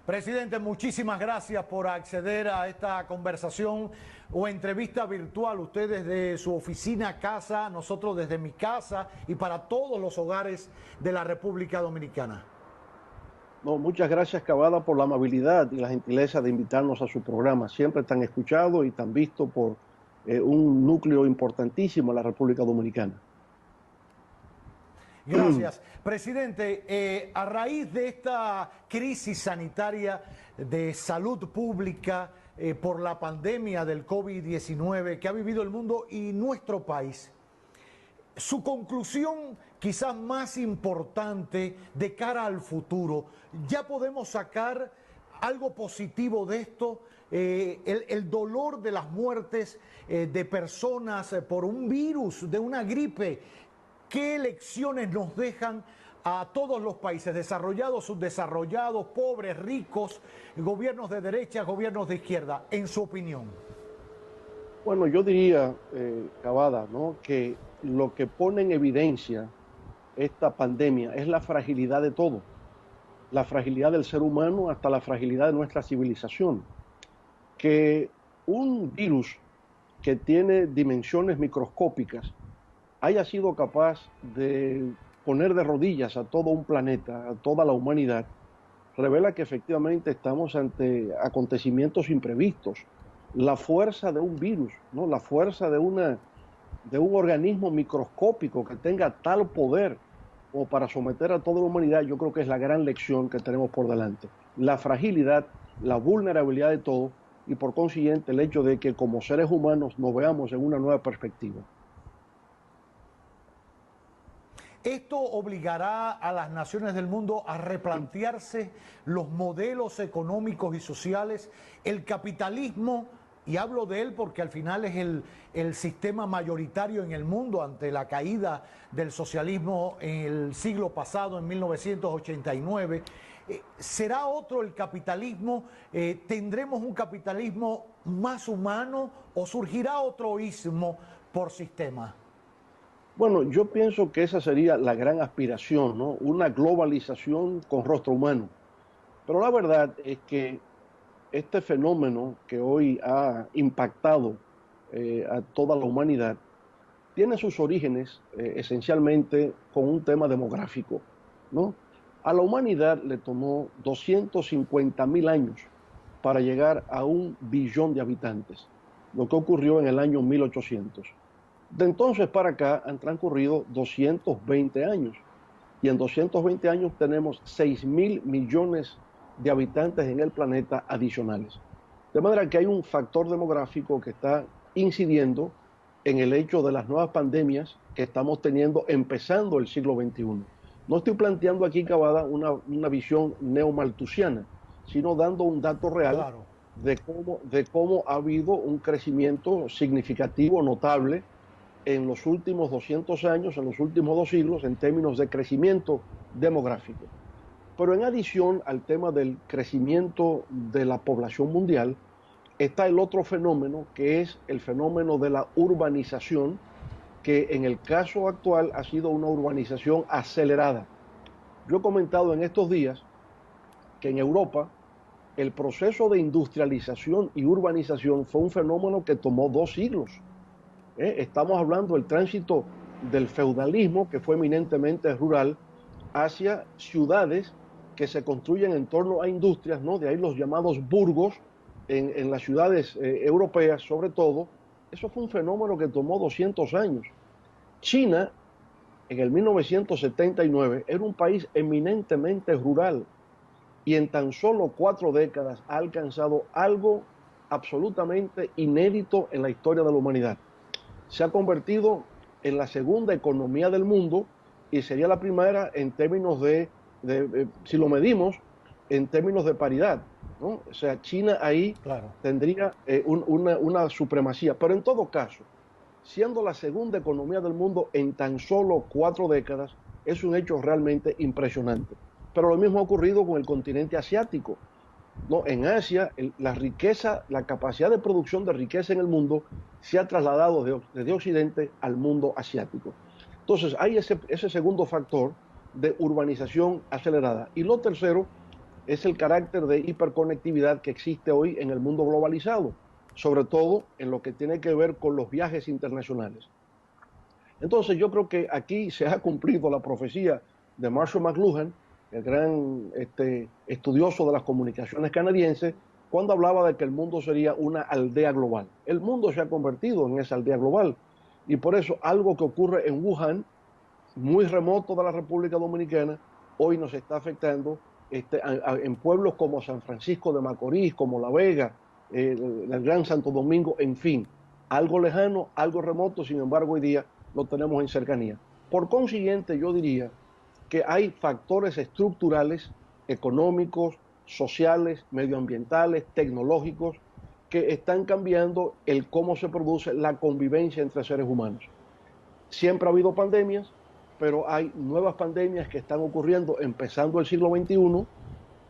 Presidente, muchísimas gracias por acceder a esta conversación o entrevista virtual. Usted desde su oficina, casa, nosotros desde mi casa y para todos los hogares de la República Dominicana. No, muchas gracias, Cavada, por la amabilidad y la gentileza de invitarnos a su programa. Siempre tan escuchado y tan visto por un núcleo importantísimo en la República Dominicana. Gracias. Presidente, a raíz de esta crisis sanitaria de salud pública por la pandemia del COVID-19 que ha vivido el mundo y nuestro país, su conclusión quizás más importante de cara al futuro, ¿ya podemos sacar algo positivo de esto? El dolor de las muertes de personas por un virus, de una gripe. ¿Qué lecciones nos dejan a todos los países, desarrollados, subdesarrollados, pobres, ricos, gobiernos de derecha, gobiernos de izquierda, en su opinión? Bueno, yo diría, Cavada, ¿no?, que lo que pone en evidencia esta pandemia es la fragilidad de todo, la fragilidad del ser humano hasta la fragilidad de nuestra civilización. Que un virus que tiene dimensiones microscópicas haya sido capaz de poner de rodillas a todo un planeta, a toda la humanidad, revela que efectivamente estamos ante acontecimientos imprevistos. La fuerza de un virus, ¿no?, la fuerza de un organismo microscópico que tenga tal poder como para someter a toda la humanidad, yo creo que es la gran lección que tenemos por delante. La fragilidad, la vulnerabilidad de todo y por consiguiente el hecho de que como seres humanos nos veamos en una nueva perspectiva. Esto obligará a las naciones del mundo a replantearse los modelos económicos y sociales, el capitalismo, y hablo de él porque al final es el sistema mayoritario en el mundo ante la caída del socialismo en el siglo pasado, en 1989. ¿Será otro el capitalismo? ¿Tendremos un capitalismo más humano o surgirá otro ismo por sistema? Bueno, yo pienso que esa sería la gran aspiración, ¿no? Una globalización con rostro humano. Pero la verdad es que este fenómeno que hoy ha impactado a toda la humanidad tiene sus orígenes esencialmente con un tema demográfico, ¿no? A la humanidad le tomó 250.000 años para llegar a 1 billón de habitantes, lo que ocurrió en el año 1800. De entonces para acá han transcurrido 220 años y en 220 años tenemos 6.000 millones de habitantes en el planeta adicionales. De manera que hay un factor demográfico que está incidiendo en el hecho de las nuevas pandemias que estamos teniendo empezando el siglo XXI. No estoy planteando aquí, Cavada, una visión neomalthusiana, sino dando un dato real, claro, de cómo ha habido un crecimiento significativo, notable, en los últimos 200 años, en los últimos 2 siglos, en términos de crecimiento demográfico. Pero en adición al tema del crecimiento de la población mundial, está el otro fenómeno, que es el fenómeno de la urbanización, que en el caso actual ha sido una urbanización acelerada. Yo he comentado en estos días que en Europa el proceso de industrialización y urbanización fue un fenómeno que tomó 2 siglos. Estamos hablando del tránsito del feudalismo, que fue eminentemente rural, hacia ciudades que se construyen en torno a industrias, ¿no? De ahí los llamados burgos en las ciudades europeas, sobre todo. Eso fue un fenómeno que tomó 200 años. China, en el 1979, era un país eminentemente rural y en tan solo 4 décadas ha alcanzado algo absolutamente inédito en la historia de la humanidad. Se ha convertido en la segunda economía del mundo y sería la primera en términos si lo medimos, en términos de paridad, ¿no? O sea, China ahí, claro, tendría una supremacía. Pero en todo caso, siendo la segunda economía del mundo en tan solo 4 décadas, es un hecho realmente impresionante. Pero lo mismo ha ocurrido con el continente asiático. No, en Asia, la riqueza, la capacidad de producción de riqueza en el mundo se ha trasladado desde Occidente al mundo asiático. Entonces, hay ese segundo factor de urbanización acelerada. Y lo tercero es el carácter de hiperconectividad que existe hoy en el mundo globalizado, sobre todo en lo que tiene que ver con los viajes internacionales. Entonces yo creo que aquí se ha cumplido la profecía de Marshall McLuhan, el gran estudioso de las comunicaciones canadienses, cuando hablaba de que el mundo sería una aldea global. El mundo se ha convertido en esa aldea global y por eso algo que ocurre en Wuhan, muy remoto de la República Dominicana, hoy nos está afectando en pueblos como San Francisco de Macorís, como La Vega, el Gran Santo Domingo, en fin, algo lejano, algo remoto, sin embargo hoy día lo tenemos en cercanía. Por consiguiente, yo diría que hay factores estructurales, económicos, sociales, medioambientales, tecnológicos, que están cambiando el cómo se produce la convivencia entre seres humanos. Siempre ha habido pandemias, pero hay nuevas pandemias que están ocurriendo empezando el siglo XXI,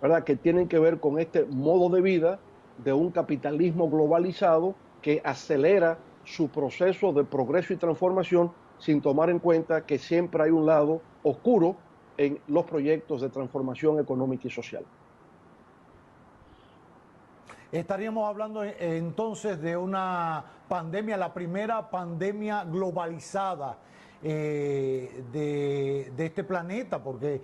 ¿verdad? Que tienen que ver con este modo de vida de un capitalismo globalizado que acelera su proceso de progreso y transformación sin tomar en cuenta que siempre hay un lado oscuro en los proyectos de transformación económica y social. Estaríamos hablando entonces de una pandemia, la primera pandemia globalizada de este planeta, porque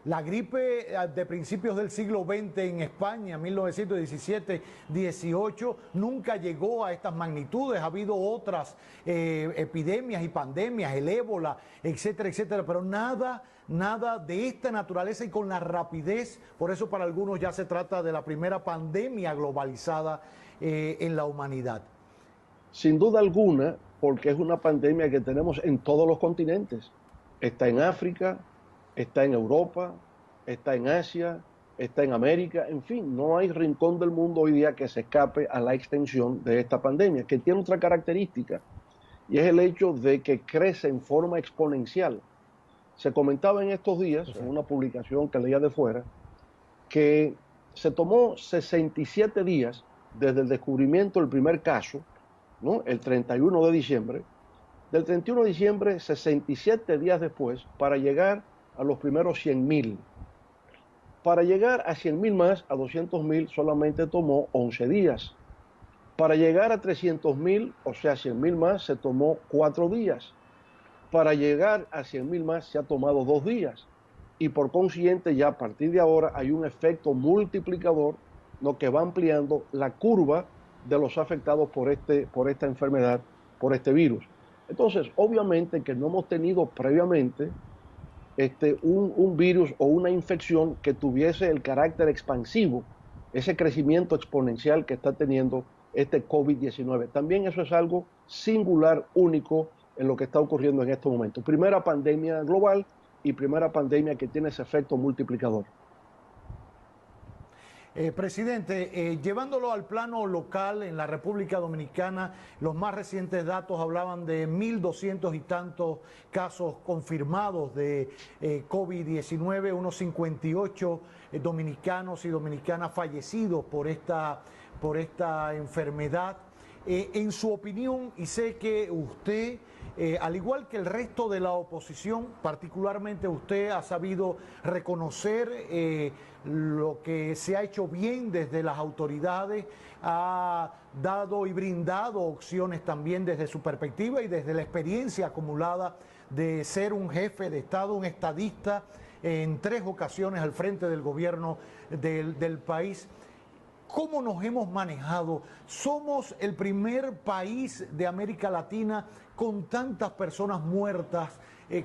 la gripe de principios del siglo XX en España, 1917-18, nunca llegó a estas magnitudes. Ha habido otras epidemias y pandemias, el ébola, etcétera, etcétera, pero nada de esta naturaleza y con la rapidez. Por eso para algunos ya se trata de la primera pandemia globalizada en la humanidad. Sin duda alguna, porque es una pandemia que tenemos en todos los continentes. Está en África, está en Europa, está en Asia, está en América, en fin, no hay rincón del mundo hoy día que se escape a la extensión de esta pandemia, que tiene otra característica, y es el hecho de que crece en forma exponencial. Se comentaba en estos días, en una publicación que leía de fuera, que se tomó 67 días desde el descubrimiento del primer caso, ¿no? El 31 de diciembre, del 31 de diciembre, 67 días después, para llegar a los primeros 100.000. Para llegar a 100.000 más, a 200.000, solamente tomó 11 días. Para llegar a 300.000, o sea, 100.000 más, se tomó 4 días. Para llegar a 100.000 más, se ha tomado 2 días. Y por consiguiente, ya a partir de ahora hay un efecto multiplicador, ¿no?, que va ampliando la curva de los afectados por esta enfermedad, por este virus. Entonces, obviamente que no hemos tenido previamente un virus o una infección que tuviese el carácter expansivo, ese crecimiento exponencial que está teniendo este COVID-19. También eso es algo singular, único en lo que está ocurriendo en estos momentos. Primera pandemia global y primera pandemia que tiene ese efecto multiplicador. Presidente, llevándolo al plano local en la República Dominicana, los más recientes datos hablaban de 1.200 y tantos casos confirmados de COVID-19, unos 58 dominicanos y dominicanas fallecidos por esta enfermedad. En su opinión, y sé que usted, al igual que el resto de la oposición, particularmente usted ha sabido reconocer lo que se ha hecho bien desde las autoridades, ha dado y brindado opciones también desde su perspectiva y desde la experiencia acumulada de ser un jefe de Estado, un estadista en 3 ocasiones al frente del gobierno del país. ¿Cómo nos hemos manejado? Somos el primer país de América Latina con tantas personas muertas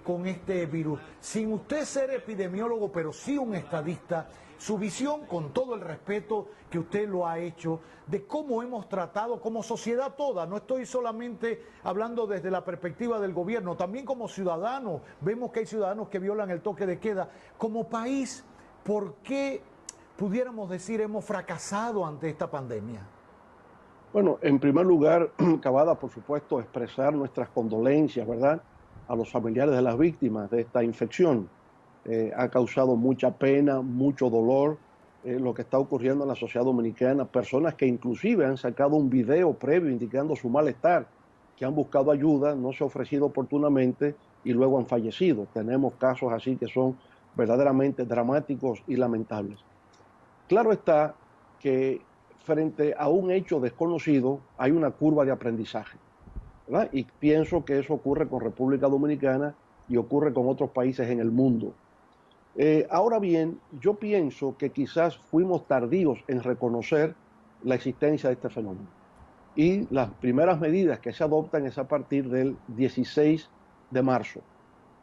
con este virus. Sin usted ser epidemiólogo, pero sí un estadista, su visión, con todo el respeto que usted lo ha hecho, de cómo hemos tratado como sociedad toda. No estoy solamente hablando desde la perspectiva del gobierno, también como ciudadanos. Vemos que hay ciudadanos que violan el toque de queda. Como país, ¿por qué pudiéramos decir hemos fracasado ante esta pandemia? Bueno, en primer lugar, Cavada, por supuesto, expresar nuestras condolencias, ¿verdad?, a los familiares de las víctimas de esta infección. Ha causado mucha pena, mucho dolor, lo que está ocurriendo en la sociedad dominicana. Personas que inclusive han sacado un video previo indicando su malestar, que han buscado ayuda, no se ha ofrecido oportunamente y luego han fallecido. Tenemos casos así que son verdaderamente dramáticos y lamentables. Claro está que frente a un hecho desconocido hay una curva de aprendizaje, ¿verdad? Y pienso que eso ocurre con República Dominicana y ocurre con otros países en el mundo. Ahora bien, yo pienso que quizás fuimos tardíos en reconocer la existencia de este fenómeno. Y las primeras medidas que se adoptan es a partir del 16 de marzo,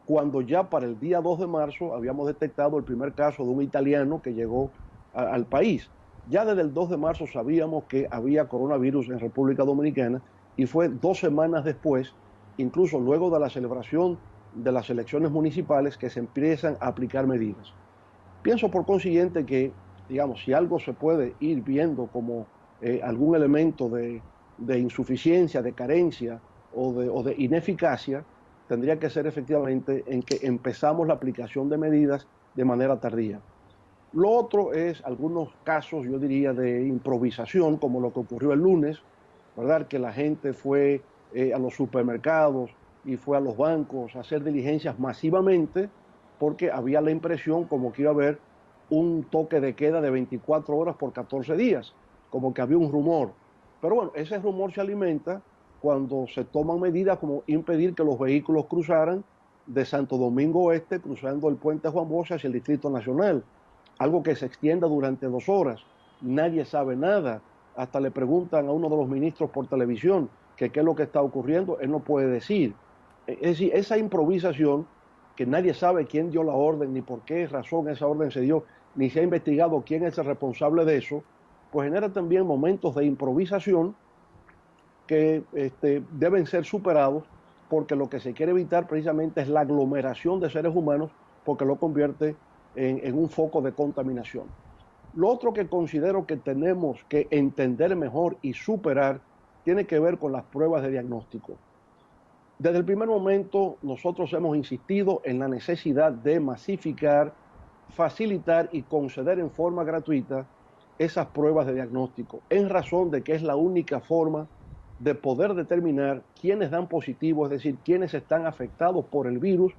cuando ya para el día 2 de marzo habíamos detectado el primer caso de un italiano que llegó al país. Ya desde el 2 de marzo sabíamos que había coronavirus en República Dominicana y fue 2 semanas después, incluso luego de la celebración de las elecciones municipales, que se empiezan a aplicar medidas. Pienso por consiguiente que, digamos, si algo se puede ir viendo como algún elemento de insuficiencia, de carencia o de ineficacia, tendría que ser efectivamente en que empezamos la aplicación de medidas de manera tardía. Lo otro es algunos casos, yo diría, de improvisación, como lo que ocurrió el lunes, ¿verdad? Que la gente fue a los supermercados y fue a los bancos a hacer diligencias masivamente porque había la impresión como que iba a haber un toque de queda de 24 horas por 14 días, como que había un rumor. Pero bueno, ese rumor se alimenta cuando se toman medidas como impedir que los vehículos cruzaran de Santo Domingo Oeste, cruzando el puente Juan Bosch hacia el Distrito Nacional, algo que se extienda durante 2 horas. Nadie sabe nada. Hasta le preguntan a uno de los ministros por televisión que qué es lo que está ocurriendo, él no puede decir. Es decir, esa improvisación, que nadie sabe quién dio la orden, ni por qué razón esa orden se dio, ni se ha investigado quién es el responsable de eso, pues genera también momentos de improvisación que deben ser superados, porque lo que se quiere evitar precisamente es la aglomeración de seres humanos, porque lo convierte en un foco de contaminación. Lo otro que considero que tenemos que entender mejor y superar tiene que ver con las pruebas de diagnóstico. Desde el primer momento nosotros hemos insistido en la necesidad de masificar, facilitar y conceder en forma gratuita esas pruebas de diagnóstico, en razón de que es la única forma de poder determinar quiénes dan positivo, es decir, quiénes están afectados por el virus,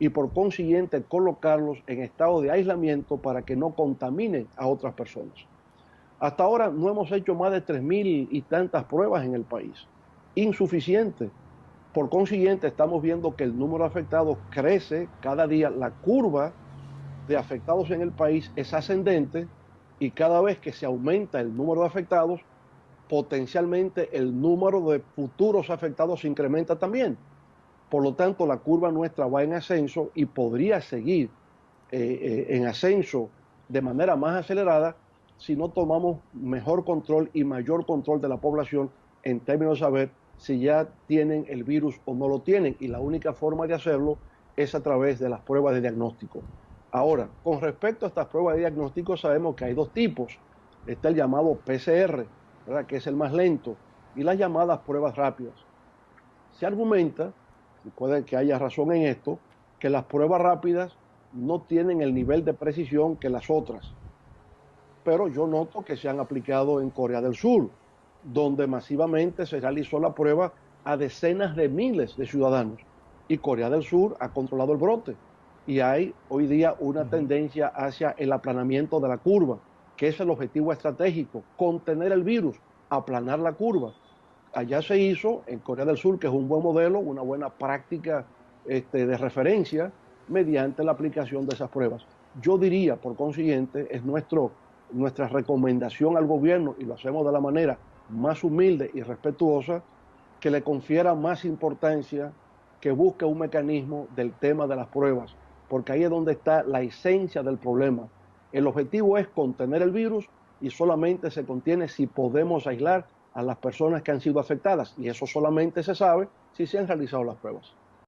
y por consiguiente colocarlos en estado de aislamiento para que no contaminen a otras personas. Hasta ahora no hemos hecho más de 3.000 y tantas pruebas en el país. Insuficiente. Por consiguiente, estamos viendo que el número de afectados crece cada día. La curva de afectados en el país es ascendente y cada vez que se aumenta el número de afectados, potencialmente el número de futuros afectados se incrementa también. Por lo tanto, la curva nuestra va en ascenso y podría seguir en ascenso de manera más acelerada si no tomamos mejor control y mayor control de la población en términos de saber si ya tienen el virus o no lo tienen. Y la única forma de hacerlo es a través de las pruebas de diagnóstico. Ahora, con respecto a estas pruebas de diagnóstico, sabemos que hay dos tipos. Está el llamado PCR, ¿verdad?, que es el más lento, y las llamadas pruebas rápidas. Se argumenta, y puede que haya razón en esto, que las pruebas rápidas no tienen el nivel de precisión que las otras. Pero yo noto que se han aplicado en Corea del Sur, donde masivamente se realizó la prueba a decenas de miles de ciudadanos. Y Corea del Sur ha controlado el brote. Y hay hoy día una tendencia hacia el aplanamiento de la curva, que es el objetivo estratégico, contener el virus, aplanar la curva. Allá se hizo en Corea del Sur, que es un buen modelo, una buena práctica de referencia mediante la aplicación de esas pruebas. Yo diría, por consiguiente, es nuestra recomendación al gobierno, y lo hacemos de la manera más humilde y respetuosa, que le confiera más importancia, que busque un mecanismo del tema de las pruebas, porque ahí es donde está la esencia del problema. El objetivo es contener el virus y solamente se contiene si podemos aislar a las personas que han sido afectadas, y eso solamente se sabe si se han realizado las pruebas.